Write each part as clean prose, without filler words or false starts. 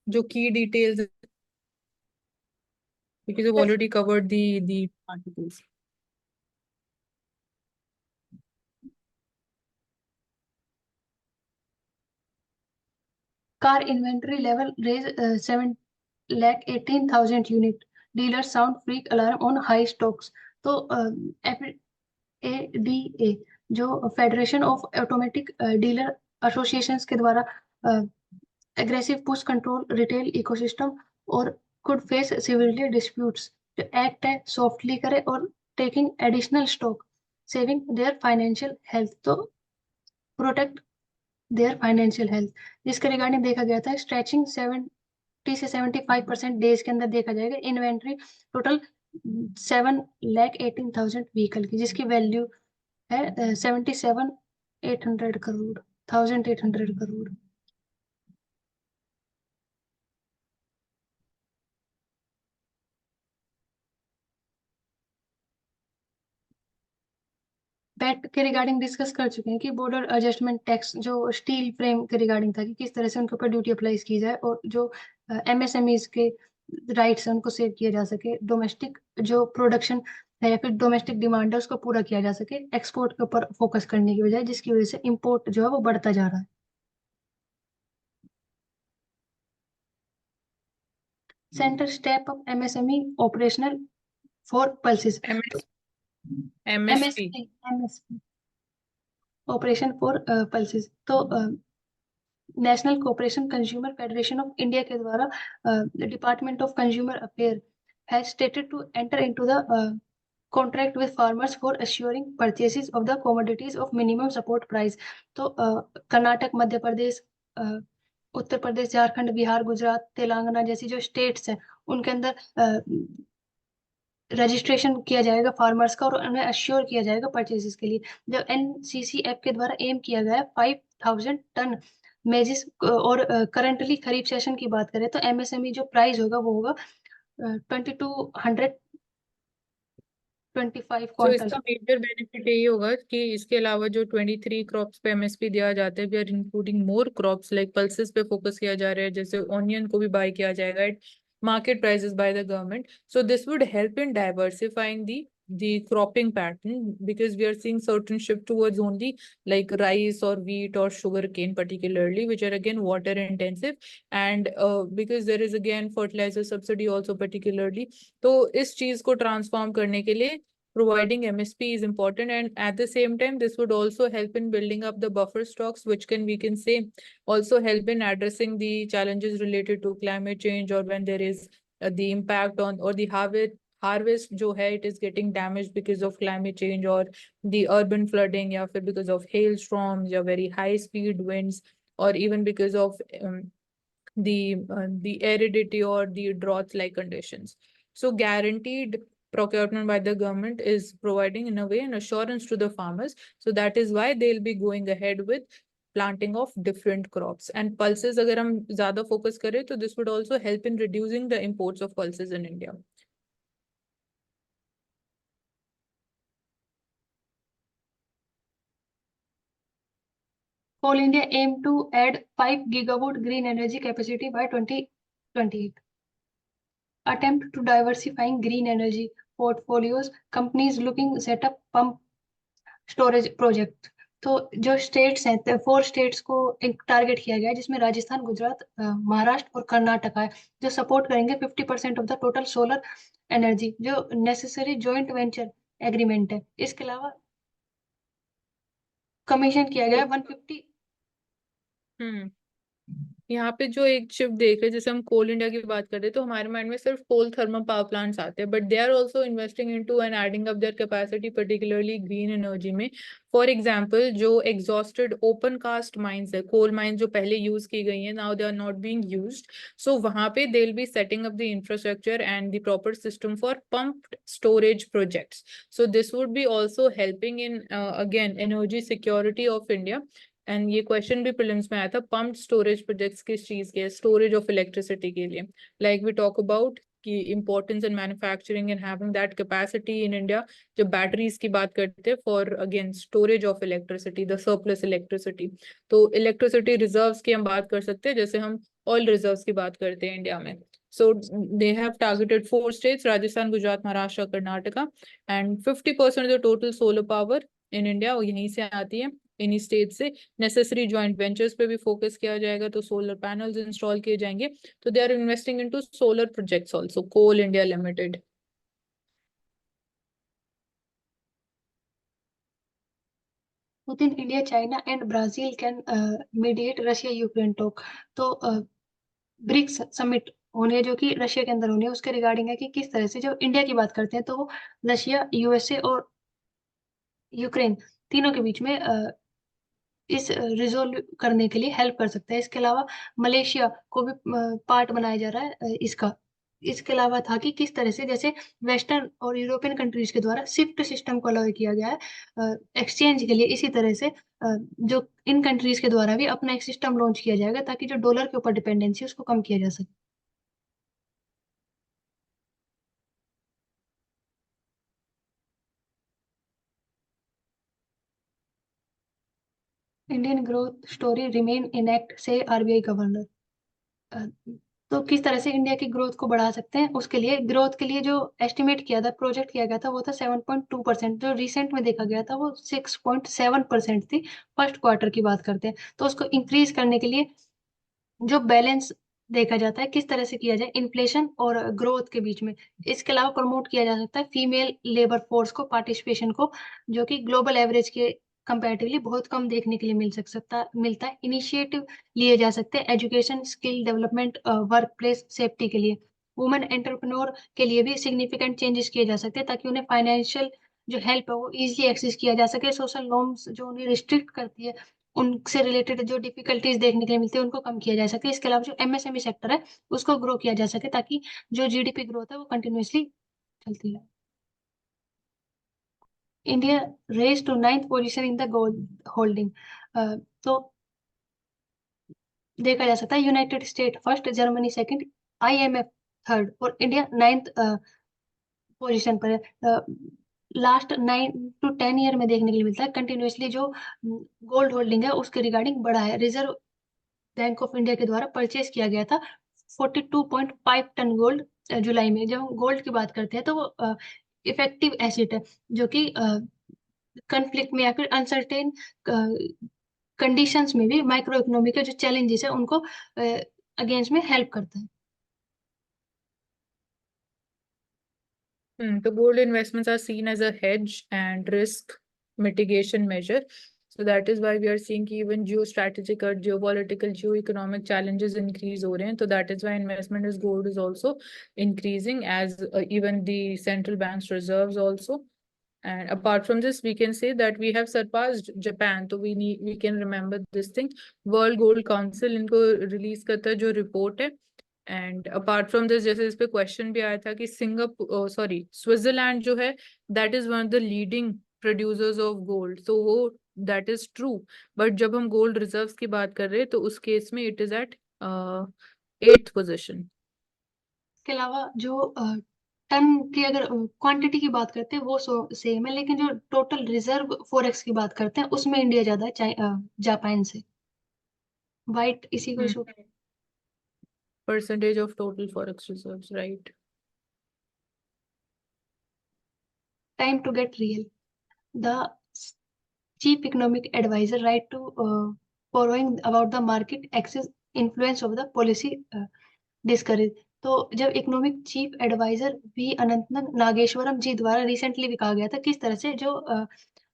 जो key details, because you've already covered the articles. Car inventory level raise 7,18,000 unit. Dealers sound freak alarm on high stocks. तो FADA जो federation of automatic dealer associations के द्वारा aggressive push control retail ecosystem और could face civility disputes, जो act है softly करे और taking additional stock, saving there financial health, तो प्रोटेक्ट देयर फाइनेंशियल हेल्थ, जिसके रिगार्डिंग देखा गया था स्ट्रेचिंग 70 से 75% डेज के अंदर देखा जाएगा इन्वेंट्री टोटल 7,18,000 व्हीकल की, जिसकी वैल्यू है 77,800 करोड़ 1,800 करोड़। पैट के रिगार्डिंग डिस्कस कर चुके हैं कि बॉर्डर एडजस्टमेंट टैक्स जो स्टील फ्रेम के रिगार्डिंग था कि किस तरह से उनके ऊपर ड्यूटी अप्लाई की जाए और जो एमएसएमईज के राइट्स है उनको सेव किया जा सके, डोमेस्टिक जो प्रोडक्शन है या फिर डोमेस्टिक डिमांड है उसको पूरा किया जा सके, एक्सपोर्ट के ऊपर फोकस करने की बजाय, जिसकी वजह से इम्पोर्ट जो है वो बढ़ता जा रहा है। Centre step up MSME operational for pulses. MSP. MSP operation for pulses, तो national cooperation consumer federation of India के द्वारा department of consumer affair has stated to enter into the contract with farmers for assuring purchases of the commodities of minimum support price. तो कर्नाटक, मध्य प्रदेश, उत्तर प्रदेश, झारखंड, बिहार, गुजरात, तेलंगाना जैसी जो states हैं उनके अंदर registration किया जाएगा फार्मर्स का और उन्हें अश्योर किया जाएगा परचेसेस के लिए। जो एनसीसी ऐप के द्वारा एम किया गया है 5,000 टन मेजिस, और करंटली खरीफ सेशन की बात करें तो एमएसएमई जो प्राइस होगा वो होगा 2,225 तो क्विंटल। इसका मेजर बेनिफिट यही होगा कि इसके अलावा जो 23 क्रॉप्स पे MSP दिया जाता है, we are including more crops, like pulses पे फोकस किया जा रहा है, जैसे ऑनियन को भी बाय किया जाएगा eight market prices by the government. So this would help in diversifying the cropping pattern, because we are seeing certain shift towards only like rice or wheat or sugarcane particularly, which are again water intensive, and because there is again fertilizer subsidy also particularly. तो इस चीज को transform करने के लिए providing MSP is important, and at the same time this would also help in building up the buffer stocks, which we can say also help in addressing the challenges related to climate change, or when there is the impact on or the harvest जो है it is getting damaged because of climate change or the urban flooding, या फिर because of hailstorms या very high speed winds, or even because of the aridity or the drought like conditions. So guaranteed procurement by the government is providing in a way an assurance to the farmers, so that is why they'll be going ahead with planting of different crops. And pulses अगर हम ज़्यादा focus करें तो this would also help in reducing the imports of pulses in India. Coal India aim to add 5 gigawatt green energy capacity by 2028. Attempt to diversifying green energy portfolios. Companies looking set up pump storage project. तो जो states हैं 4 states को एक target किया गया है, जिसमें राजस्थान, गुजरात, महाराष्ट्र और कर्नाटक है, जो सपोर्ट करेंगे 50% of the total solar energy, जो नेसेसरी जॉइंट वेंचर एग्रीमेंट है। इसके अलावा कमीशन किया गया 150। यहाँ पे जो एक शिफ्ट देख रहे हैं, जैसे हम कोल इंडिया की बात करते हैं तो हमारे माइंड में सिर्फ कोल थर्मल पावर प्लांट्स आते हैं, but they are also investing into and adding up their capacity particularly green energy में. फॉर एग्जांपल जो एग्जॉस्टेड ओपन कास्ट माइंस है, कोल माइंस जो पहले यूज की गई हैं, now they are not being used, so वहां पे they will be setting up the infrastructure and the proper system for pumped storage projects. So this would be also helping in again energy security of India. And ये question भी prelims में आया था, pumped storage projects किस चीज के, storage of electricity के लिए. लाइक वी टॉक अबाउट की importance in manufacturing and having that capacity in India. जब बैटरीज की बात करते हैं for again storage of electricity, the surplus electricity, तो इलेक्ट्रिसिटी रिजर्व्स की हम बात कर सकते हैं. जैसे हम ऑयल रिजर्व्स की बात करते हैं इंडिया में। So they have targeted 4 states, Rajasthan, Gujarat, Maharashtra, Karnataka, and 50% of the total solar power in India वो यहीं से आती है, इन्हीं स्टेट से। नेसेसरी ज्वाइंट वेंचर्स पे भी फोकस किया जाएगा, तो सोलर पैनल्स इंस्टॉल किए जाएंगे। तो they are investing into solar projects also, coal India limited. Within India, China and Brazil can mediate Russia-Ukraine talk. तो ब्रिक्स समिट होनी है जो कि रशिया के अंदर होनी है, उसके रिगार्डिंग है कि किस तरह से, जो इंडिया की बात करते हैं तो वो रशिया, यूएसए और यूक्रेन तीनों के बीच में इस रिजोल्व करने के लिए हेल्प कर सकता है। इसके अलावा मलेशिया को भी पार्ट बनाया जा रहा है इसका। इसके अलावा था कि किस तरह से, जैसे वेस्टर्न और यूरोपियन कंट्रीज के द्वारा स्विफ्ट सिस्टम को अलाउ किया गया है एक्सचेंज के लिए, इसी तरह से जो इन कंट्रीज के द्वारा भी अपना एक सिस्टम लॉन्च किया जाएगा ताकि जो डॉलर के ऊपर डिपेंडेंसी है उसको कम किया जा सके। Indian growth story remain enact से आरबीआई गवर्नर। अ, तो किस तरह से इंडिया की ग्रोथ को बढ़ा सकते हैं, उसके लिए ग्रोथ के लिए जो एस्टिमेट किया था, प्रोजेक्ट किया गया था, वो था 7.2%। जो रिसेंट में देखा गया था वो 6.7% थी। फर्स्ट क्वार्टर की बात करते हैं तो उसको इंक्रीज करने के लिए जो बैलेंस देखा जाता है किस तरह से किया जाए इन्फ्लेशन और ग्रोथ के बीच में। इसके अलावा प्रमोट किया जा सकता है फीमेल लेबर फोर्स को, पार्टिसिपेशन को, जो कि ग्लोबल एवरेज के कंपैरेटिवली बहुत कम देखने के लिए मिलता है। इनिशिएटिव लिए जा सकते हैं education, skill development, work place safety के लिए। वुमेन एंटरप्रेन्योर के लिए भी सिग्निफिकेंट चेंजेस किए जा सकते हैं ताकि उन्हें फाइनेंशियल जो हेल्प है वो इजिली एक्सेस किया जा सके। सोशल नॉर्म्स जो उन्हें रिस्ट्रिक्ट करती है, उनसे रिलेटेड जो डिफिकल्टीज देखने के लिए मिलती है उनको कम किया जा सके। इसके अलावा जो एमएसएमई सेक्टर है उसको ग्रो किया जा सके ताकि जो जीडीपी ग्रोथ है वो कंटिन्यूअसली चलती है। India race to 9th position in the gold holding. तो देखा जा सकता है United State first, Germany second, IMF third और इंडिया 9th पोजीशन पर है। लास्ट 9 to 10 ईयर में देखने के लिए मिलता है कंटिन्यूअसली जो गोल्ड होल्डिंग है उसके रिगार्डिंग बढ़ा है। रिजर्व बैंक ऑफ इंडिया के द्वारा परचेज किया गया था 42.5 टन गोल्ड जुलाई में। जब हम गोल्ड की बात करते हैं तो वो इफेक्टिव एसेट है जो कि कन्फ्लिक्ट में या फिर अनसर्टेन कंडीशंस में भी माइक्रो इकोनॉमी के जो चैलेंजेस है उनको अगेंस्ट में हेल्प करता है। The gold investments are seen as a hedge and risk mitigation measure. So that is why we are seeing कि even geostrategic or geopolitical, geo-economic challenges increase हो रहे हैं. So that is why investment in gold is also increasing as even the central bank's reserves also. And apart from this, we can say that we have surpassed Japan. So we can remember this thing. World Gold Council इनको release करता है जो report है. And apart from this, जैसे इस पे question भी आया था कि स्विट्जरलैंड जो है that is one of the leading producers of gold, तो वो दैट इज ट्रू। बट जब हम गोल्ड रिजर्व्स की बात कर रहे हैं तो उस केस में it is eight 8th position. इसके अलावा जो टन की अगर क्वांटिटी की बात करते हैं वो सेम है, लेकिन जो टोटल रिजर्व फॉरेक्स की बात करते हैं उसमें इंडिया ज्यादा है जापान से। वाइट इसी को issue. Percentage of total forex reserves, right. Time to get real. The chief economic advisor right to borrowing about the market access influence of the policy discourage। तो जब इकोनॉमिक चीफ एडवाइजर वी अनंत नागेश्वरम जी द्वारा recently भी कहा गया था किस तरह से जो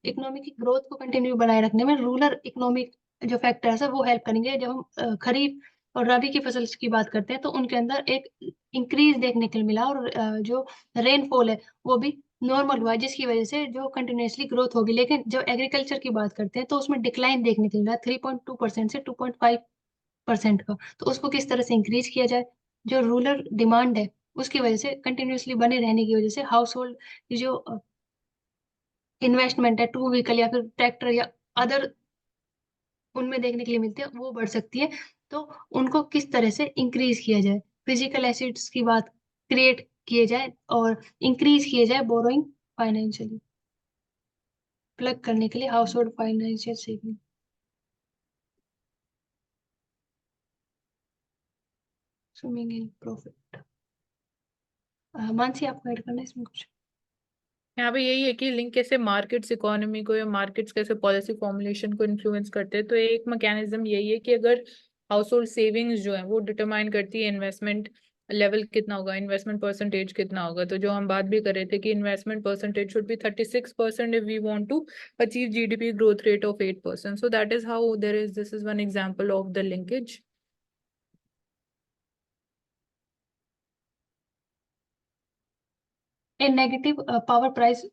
इकोनॉमिक की ग्रोथ को कंटिन्यू बनाए रखने में रूरल इकोनॉमिक जो फैक्टर्स है वो हेल्प करेंगे। जब हम खरीफ और रबी की फसल की बात करते हैं तो उनके अंदर एक इंक्रीज देखने को मिला और जो रेनफॉल है वो भी नॉर्मल हुआ जिसकी वजह से जो कंटिन्यूसली ग्रोथ होगी। लेकिन जब एग्रीकल्चर की बात करते हैं तो उसमें डिक्लाइन देखने को मिल रहा है 3.2% से 2.5% का। तो उसको किस तरह से इंक्रीज किया जाए, जो रूरल डिमांड है उसकी वजह से कंटिन्यूसली बने रहने की वजह से हाउस होल्ड की जो इन्वेस्टमेंट है टू व्हीकल या फिर ट्रैक्टर या अदर उनमें देखने के लिए मिलती है वो बढ़ सकती है। तो उनको किस तरह से इंक्रीज किया जाए, फिजिकल एसिड्स की बात क्रिएट किए जाए और इंक्रीज किए जाए बोरोइंग फाइनेंशियली, प्लग करने के लिए house hold financial saving. Swimming in profit. Mansi, आपको ऐड करना है इसमें कुछ? यहाँ पे यही है कि लिंक कैसे मार्केट्स इकोनॉमी को या मार्केट्स कैसे पॉलिसी फॉर्मुलेशन को इन्फ्लुएंस करते हैं। तो एक मैकेनिज्म यही है कि अगर हाउस होल्ड सेविंग्स जो है वो डिटरमाइन करती है इन्वेस्टमेंट लेवल कितना होगा, इन्वेस्टमेंट परसेंटेज कितना होगा। तो जो हम बात भी कर रहे थे कि investment percentage should be 36% if we want to achieve GDP growth rate of 8%। So that is how there is, this is one example of the linkage. A negative power price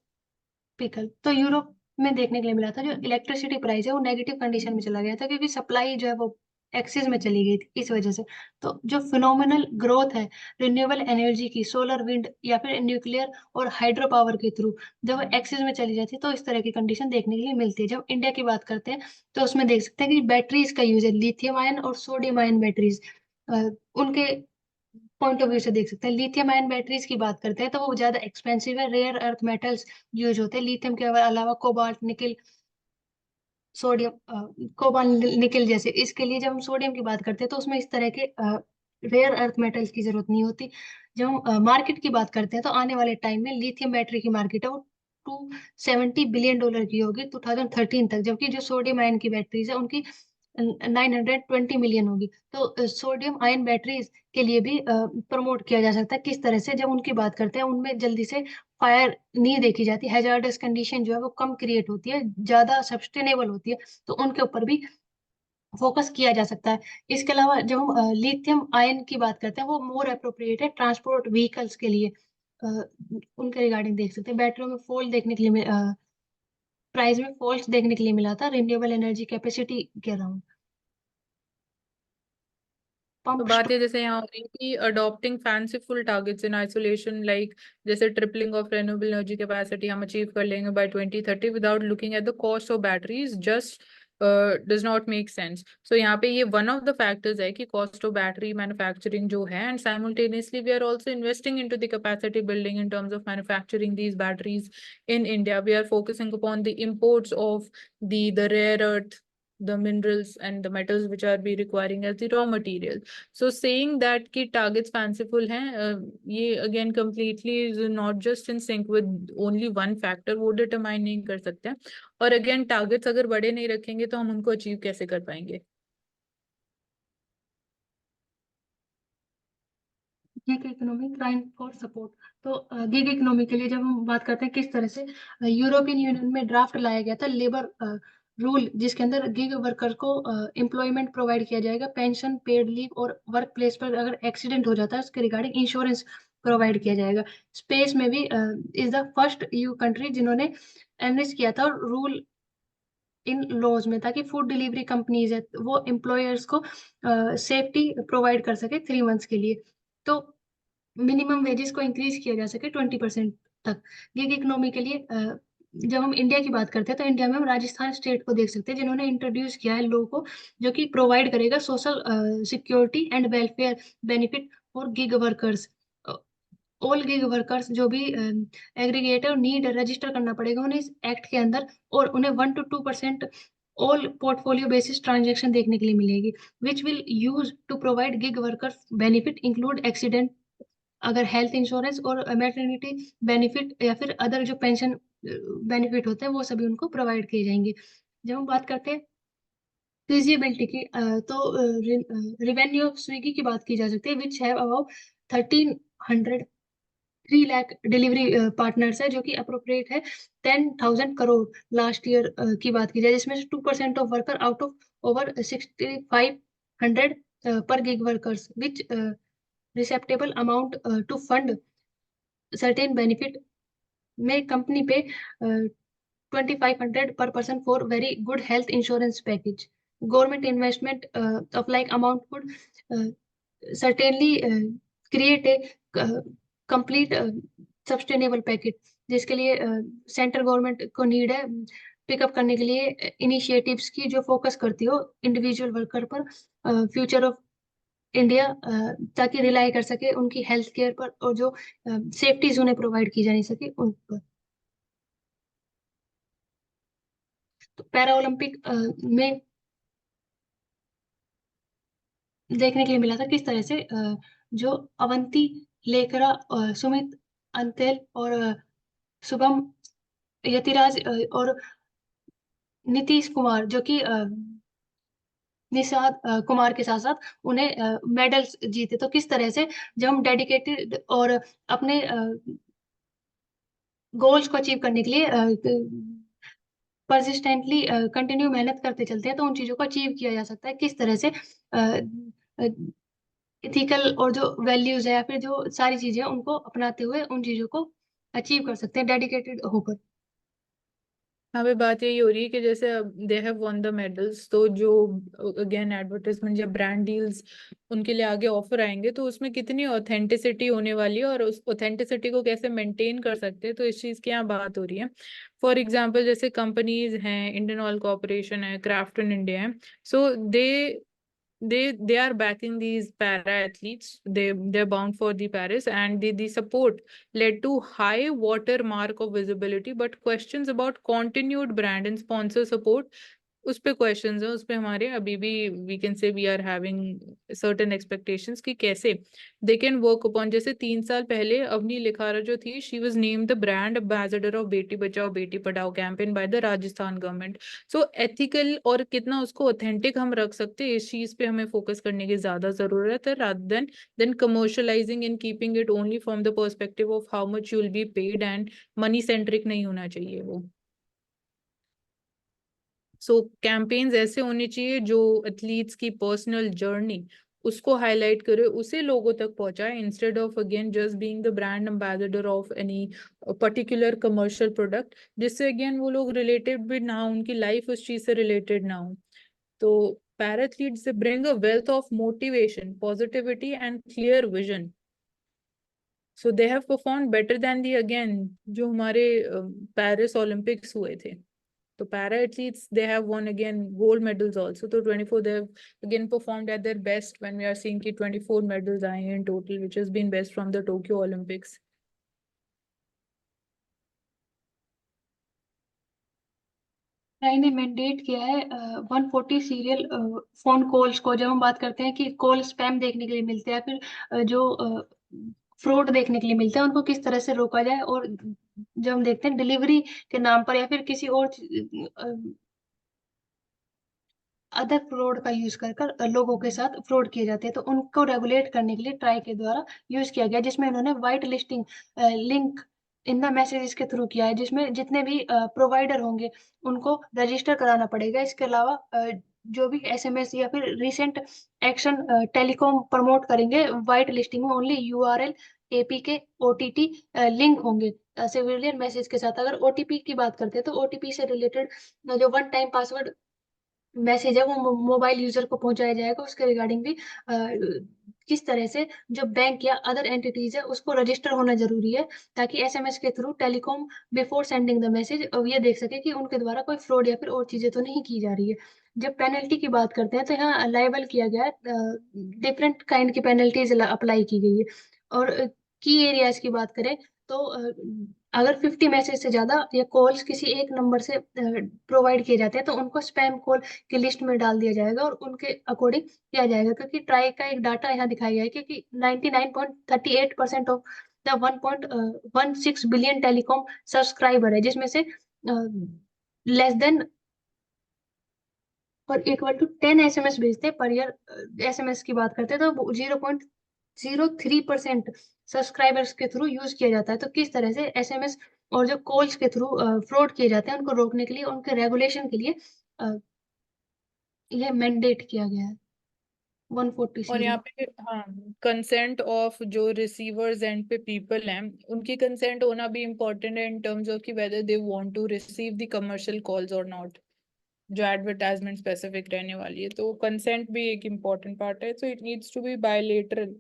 pickle. तो Europe में देखने के लिए मिला था, जो electricity price है वो नेगेटिव कंडीशन में चला गया था, क्योंकि सप्लाई जो है वो एक्सेस में चली गई थी इस वजह से। तो जो फिनोमिनल ग्रोथ है रिन्यूएबल एनर्जी की, सोलर, विंड या फिर न्यूक्लियर और हाइड्रो पावर के थ्रू, जब एक्सेस में चली जाती है तो इस तरह की कंडीशन देखने के लिए मिलती है। जब इंडिया की बात करते हैं तो उसमें देख सकते हैं कि बैटरीज का यूज है, लिथियम आयन और सोडियम आयन बैटरीज। उनके पॉइंट ऑफ व्यू से देख सकते हैं। लिथियम आयन बैटरीज की बात करते हैं तो वो ज्यादा एक्सपेंसिव है, रेयर अर्थ मेटल्स यूज होते हैं लिथियम के अलावा, कोबाल्ट, निकल, सोडियम, कोबाल्ट, निकल जैसे। इसके लिए जब हम सोडियम की बात करते हैं तो उसमें इस तरह के रेयर अर्थ मेटल्स की जरूरत नहीं होती। जब हम मार्केट की बात करते हैं तो आने वाले टाइम में लिथियम बैटरी की मार्केट है वो $270 बिलियन की होगी 2013 तक, जबकि जो सोडियम आयन की बैटरीज है उनकी 920 मिलियन होगी। तो सोडियम आयन बैटरीज के लिए भी प्रमोट किया जा सकता है। किस तरह से, जब उनकी बात करते हैं उनमें जल्दी से फायर नहीं देखी जाती, हैजार्डस कंडीशन जो है वो कम क्रिएट होती है, ज्यादा सस्टेनेबल होती है, तो उनके ऊपर भी फोकस किया जा सकता है। इसके अलावा जब हम लिथियम आयन की बात करते हैं वो मोर अप्रोप्रिएट है ट्रांसपोर्ट व्हीकल्स के लिए। उनके रिगार्डिंग देख सकते हैं बैटरियों में फॉल देखने के लिए, प्राइस में फॉल्स देखने के लिए मिला था रिन्यूएबल एनर्जी कैपेसिटी के अराउंड। तो पंप बात है जैसे यहाँ हो रही है कि adopting fanciful targets in isolation, like जैसे tripling of renewable energy capacity हम अचीव कर लेंगे by 2030 without looking at the cost of batteries, just does not make sense. So यहाँ पे ये वन ऑफ द फैक्टर्स है कि कॉस्ट ऑफ बैटरी मैन्युफैक्चरिंग जो है, and simultaneously we are also investing into the capacity building in terms of manufacturing these batteries in India. We are focusing upon the imports of the rare earth, the minerals and the metals which are be requiring as the raw material. So saying that कि targets fanciful हैं, ये again completely is not just in sync with only one factor, वो determine नहीं कर सकते हैं। और again targets अगर बड़े नहीं रखेंगे तो हम उनको achieve कैसे कर पाएंगे। Gig economy crime for support. तो गिग इकोनॉमी के लिए जब हम बात करते हैं किस तरह से यूरोपियन यूनियन में ड्राफ्ट लाया गया था लेबर रूल, जिसके अंदर गिग वर्कर को एम्प्लॉयमेंट प्रोवाइड किया जाएगा, पेंशन, पेड लीव और वर्क प्लेस पर अगर एक्सीडेंट हो जाता है उसके रिगार्डिंग इंश्योरेंस प्रोवाइड किया जाएगा। स्पेस में भी is the first you country जिन्होंने एनरिच किया था रूल इन लॉज में, ताकि फूड डिलीवरी कंपनीज है वो एम्प्लॉयर्स को सेफ्टी प्रोवाइड कर सके 3 मंथ्स के लिए। तो मिनिमम वेजेस को इंक्रीज किया जा सके 20% तक। गिग इकोनॉमी के लिए जब हम इंडिया की बात करते हैं तो इंडिया में हम राजस्थान स्टेट को देख सकते हैं जिन्होंने इंट्रोड्यूस किया है लॉ को, जो कि प्रोवाइड करेगा social security and welfare benefit for gig workers. All gig workers जो भी एग्रीगेटर नीड रजिस्टर करना पड़ेगा उन्हें इस एक्ट के अंदर, और उन्हें 1 to 2% all portfolio basis transaction देखने के लिए मिलेगी, which will use to provide gig workers benefit include accident, अगर हेल्थ इंश्योरेंस और मैटरनिटी बेनिफिट या फिर अदर जो पेंशन बेनिफिट होते हैं वो सभी उनको प्रोवाइड किए जाएंगे। जब हम बात करते हैं फिजिबिलिटी की, तो रिवेन्यू ऑफ स्विगी की बात की जा सकती है, which have about 3 lakh delivery partners है, जो कि अप्रोप्रिएट है 10,000 करोड़ लास्ट ईयर की बात की जाए, जिसमें से 2% of worker out of over 6,500 पर gig workers, which respectable amount to fund certain benefit में कंपनी पे 2,500 per person for very good health insurance package. Government investment of like amount would certainly create a complete sustainable package, जिसके लिए central government को need है pickup करने के लिए initiatives की जो फोकस करती हो इंडिविजुअल वर्कर पर, फ्यूचर ऑफ इंडिया, ताकि रिलाई कर सके उनकी हेल्थ केयर पर और जो सेफ्टीज उन्हें प्रोवाइड की जा नहीं सके उन पर। तो पैरा ओलंपिक में देखने के लिए मिला था किस तरह से जो अवंती लेकरा, सुमित अंतेल और शुभम यतिराज और नीतीश कुमार, जो कि निषाद कुमार के साथ साथ उन्हें मेडल्स जीते। तो किस तरह से जब हम डेडिकेटेड और अपने गोल्स को अचीव करने के लिए परसिस्टेंटली कंटिन्यू मेहनत करते चलते हैं, तो उन चीजों को अचीव किया जा सकता है। किस तरह से इथिकल और जो वैल्यूज है या फिर जो सारी चीजें हैं, उनको अपनाते हुए उन चीजों को अचीव कर सकते हैं डेडिकेटेड होकर। यहाँ पे बात यही हो रही है कि जैसे अब they have won the medals, तो जो अगेन एडवर्टाइजमेंट या ब्रांड डील्स उनके लिए आगे ऑफर आएंगे, तो उसमें कितनी ऑथेंटिसिटी होने वाली है और उस ऑथेंटिसिटी को कैसे मेंटेन कर सकते हैं, तो इस चीज की यहाँ बात हो रही है। फॉर एग्जाम्पल जैसे कंपनीज हैं, इंडियन ऑयल कॉर्पोरेशन है, क्राफ्ट इन इंडिया है, सो they are backing these para athletes. They're bound for the Paris, and the support led to high watermark of visibility, but questions about continued brand and sponsor support, उस पे questions है, उस पे हमारे अभी भी we can say we are having certain expectations कि कैसे दे कैन वर्क अपॉन। जैसे 3 साल पहले अवनी लिखारा जो थी, she was named the brand ambassador of Beti Bachao Beti Padhao campaign by the Rajasthan government. So ethical और कितना उसको ऑथेंटिक हम रख सकते हैं, इस चीज पे हमें फोकस करने की ज्यादा जरूरत है, rather than commercialising and keeping it only from the perspective of how much you will be paid, and money centric नहीं होना चाहिए वो। सो कैंपेन्स ऐसे होने चाहिए जो एथलीट्स की पर्सनल जर्नी उसको हाईलाइट करे, उसे लोगों तक पहुंचाए, instead of again just being the brand ambassador of any particular commercial product, जिससे अगेन वो लोग रिलेटेड भी ना हो, उनकी लाइफ उस चीज से रिलेटेड ना हो। तो पैरा एथलीट्स से bring a wealth of motivation, positivity and clear vision. So they have perform better than the again जो हमारे पेरिस ओलंपिक्स हुए थे, तो para athletes they have won again gold medals also, so 24 they have again performed at their best when we are seeing ki 24 medals आए हैं in total, which has been best from the Tokyo Olympics. Try ने mandate किया है 140 serial phone calls को। जब हम बात करते हैं कि कॉल स्पैम देखने के लिए मिलते हैं, फिर जो फ्रॉड देखने के लिए मिलते हैं, उनको किस तरह से रोका जाए। और जब हम देखते हैं डिलीवरी के नाम पर या फिर किसी और अदर फ्रॉड का यूज कर कर लोगों के साथ फ्रॉड किए जाते हैं, तो उनको रेगुलेट करने के लिए ट्राई के द्वारा यूज किया गया, जिसमें उन्होंने white listing link in the messages के थ्रू किया है, जिसमें जितने भी प्रोवाइडर होंगे उनको रजिस्टर कराना पड़ेगा। इसके अलावा जो भी एसएमएस या फिर रिसेंट एक्शन टेलीकॉम प्रमोट करेंगे, वाइट लिस्टिंग में only URL, APK, OTT link होंगे सिविलियन मैसेज के साथ। अगर ओटीपी की बात करते हैं तो ओटीपी से रिलेटेड जो वन टाइम पासवर्ड मैसेज है वो मोबाइल यूजर को पहुंचाया जाएगा। उसके रिगार्डिंग भी किस तरह से जो बैंक या अदर एंटिटीज है उसको रजिस्टर होना जरूरी है, ताकि एसएमएस के through telecom before sending the message ये देख सके कि उनके द्वारा कोई फ्रॉड या फिर और चीजें तो नहीं की जा रही है। जब पेनल्टी की बात करते हैं तो यहाँ लाइबल किया गया है, डिफरेंट काइंड की पेनल्टीज अप्लाई की गई है। और की एरियाज की बात करें तो अगर 50 मैसेज से ज्यादा या कॉल्स किसी एक नंबर से प्रोवाइड किए जाते हैं तो उनको स्पैम कॉल की लिस्ट में डाल दिया जाएगा और उनके अकॉर्डिंग किया जाएगा। क्योंकि ट्राई का एक डाटा यहाँ दिखाया गया है कि 99.38% of the 1.16 billion telecom subscriber है, जिसमें से लेस देन और इक्वल टू 10 एसएमएस भेजते हैं पर ईयर। एसएमएस की बात करते हैं तो 0.03% सब्सक्राइबर्स के थ्रू यूज किया जाता है। तो किस तरह से एसएमएस और जो कॉल्स के थ्रू फ्रॉड किए जाते हैं, उनको रोकने के लिए, उनके रेगुलेशन के लिए अ, ये मैंडेट किया गया है 140 और यहाँ सीरियल। पे हाँ, कंसेंट ऑफ जो रिसीवर्स एंड पे पीपल हैं, उनकी कंसेंट होना भी इम्पोर्टेंट है इन टर्म्स ऑफ कि whether they want to receive the commercial calls और नॉट, जो एडवर्टाइजमेंट स्पेसिफिक रहने वाली है, तो कंसेंट भी एक इम्पोर्टेंट पार्ट है, so it needs to be bilateral.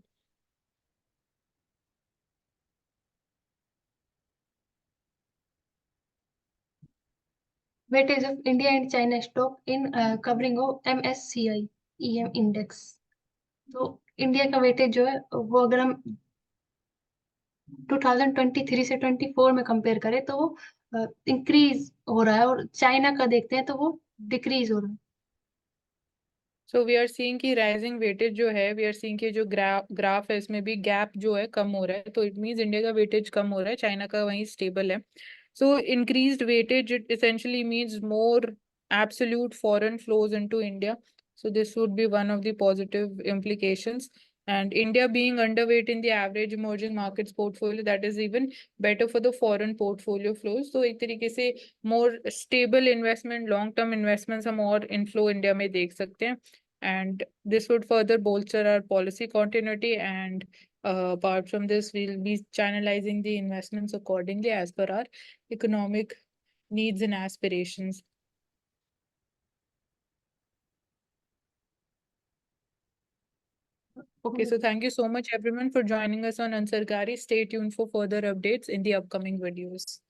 Weightage of India and China stock in covering of MSCI EM index. तो इंडिया का वेटेज जो है वो अगर हम 2023 से 24 में कंपेयर करें तो वो इंक्रीज हो रहा है, और चाइना का देखते हैं तो वो डिक्रीज हो रहा है। सो वी आर सीइंग की राइजिंग वेटेज जो है, वी आर सीइंग की जो ग्राफ है इसमें भी गैप जो है कम हो रहा है, तो इट मीन्स इंडिया का वेटेज कम हो रहा है, चाइना का वहीं स्टेबल है. So increased weightage it essentially means more absolute foreign flows into India. So this would be one of the positive implications. And India being underweight in the average emerging markets portfolio, that is even better for the foreign portfolio flows. तो एक तरीके से more stable investment, long term investments हम और inflow India में देख सकते हैं. And this would further bolster our policy continuity, and apart from this, we'll be channelizing the investments accordingly as per our economic needs and aspirations. Okay, so thank you so much everyone for joining us on Ansarkari. Stay tuned for further updates in the upcoming videos.